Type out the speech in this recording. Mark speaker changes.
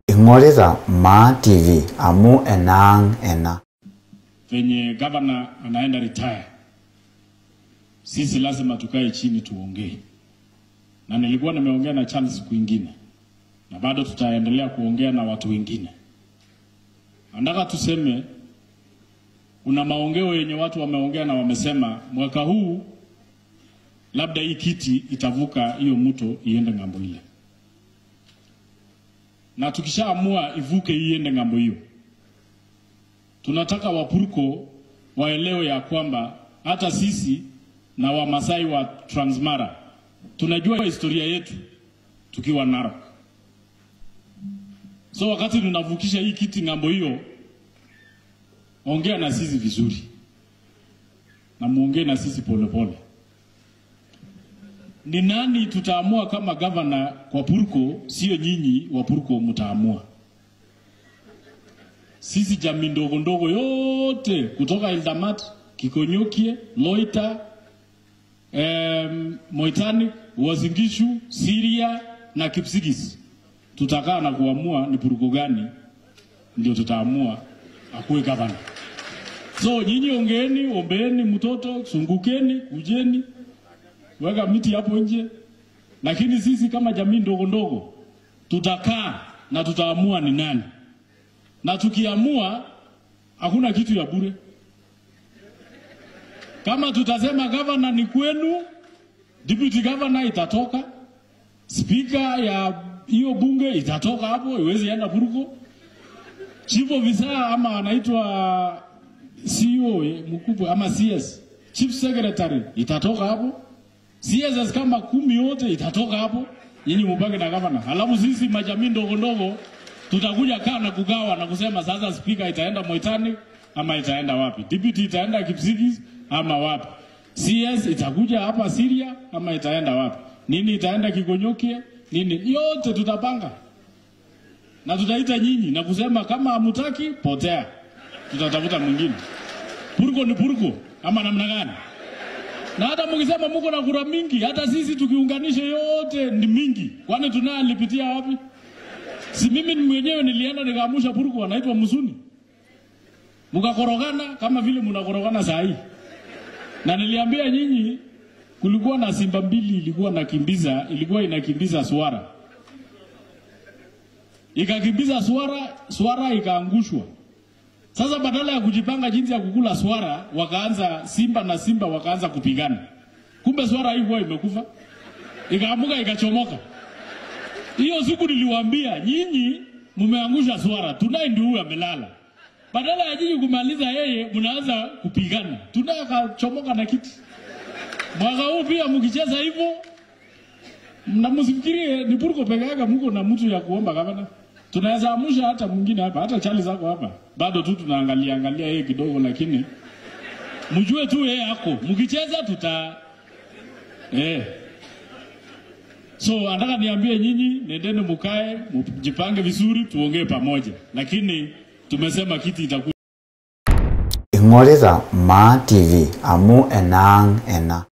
Speaker 1: Ing'orita Maa TV amu enang ena.
Speaker 2: Venye governor anaenda retire, sisi lazima tukae chini tuongee. Na nilikuwa nimeongea na Charles siku nyingine, na bado tutaendelea kuongea na watu wengine. Nataka tuseme una maongeo yenye watu wameongea na wamesema mwaka huu labda hii kiti itavuka hiyo mto iende ngambo ile. Na tukishaamua ivuke iende ngambo hiyo, tunataka Wapurko waelewe ya kwamba hata sisi na Wamasai wa Transmara tunajua historia yetu tukiwa Narok. So wakati tunavukisha hii kiti ngambo hiyo, ongea na sisi vizuri na muongee na sisi pole pole. Ni nani tutaamua kama governor kwa Purko? Sio nyinyi wa Purko mtaamua. Sisi jamii ndogo ndogo yote kutoka Eldamat, Kikonyokie, Loita, Moitani, Uasin Gishu, Siria na Kipsigis tutakaa na kuamua ni Purko gani ndio tutaamua akuwe governor. So nyinyi ongeeni, ombeeni mtoto, sungukeni, kujeni, weka miti hapo nje. Lakini sisi kama jamii ndogo ndogo tutakaa na tutaamua ni nani. Na tukiamua hakuna kitu ya bure. Kama tutasema governor ni kwenu, deputy governor itatoka, speaker ya hiyo bunge itatoka hapo, iwezi enda Purko. Chief officer ama anaitwa CEO mkubwa ama CS, chief secretary itatoka hapo. CSS kama 10 yote itatoka hapo, nyinyi mubaki na governor. Halafu sisi majamii ndogo ndogo tutakuja kaa na kugawa na kusema sasa speaker itaenda Moitani ama itaenda wapi, deputy itaenda Kipsigis ama wapi, CS itakuja hapa Siria ama itaenda wapi, nini itaenda Kikonyokie, nini, yote tutapanga. Na tutaita nyinyi na kusema kama hamutaki potea, tutatafuta mwingine. Purko ni Purko ama namna gani? Na hata mkisema mko na kura mingi, hata sisi tukiunganisha yote ni mingi. Kwani tunalipitia wapi? Si mimi mwenyewe nilienda nikaamusha Purko anaitwa Musuni. Mkakorogana kama vile mnakorogana saa hii. Na niliambia nyinyi kulikuwa na simba mbili ilikuwa inakimbiza swara. Ikakimbiza swara ikaangushwa. Sasa badala ya kujipanga jinsi ya kukula swara, wakaanza simba wakaanza kupigana. Kumbe swara hiyo imekufa. Ikaamuka ikachomoka. Hiyo siku niliwaambia nyinyi mmeangusha swara, Tunai ndio huyu amelala. Badala ya nyinyi kumaliza yeye, mnaanza kupigana. Tunai akachomoka na kiti. Mwaka huu pia mkicheza hivyo, mnamsifikirie ni Purko peke yake mko na mtu ya kuomba gavana. Tunaweza amusha hata mwingine hapa, hata Charles zako hapa. Bado tu tunaangalia yeye kidogo, lakini mjue tu yeye yako. Mkicheza So nataka niambie nyinyi, nendeni mkae, mjipange vizuri, tuongee pamoja. Lakini tumesema kiti itakuwa
Speaker 1: Ing'orita Maa TV amu enang ena.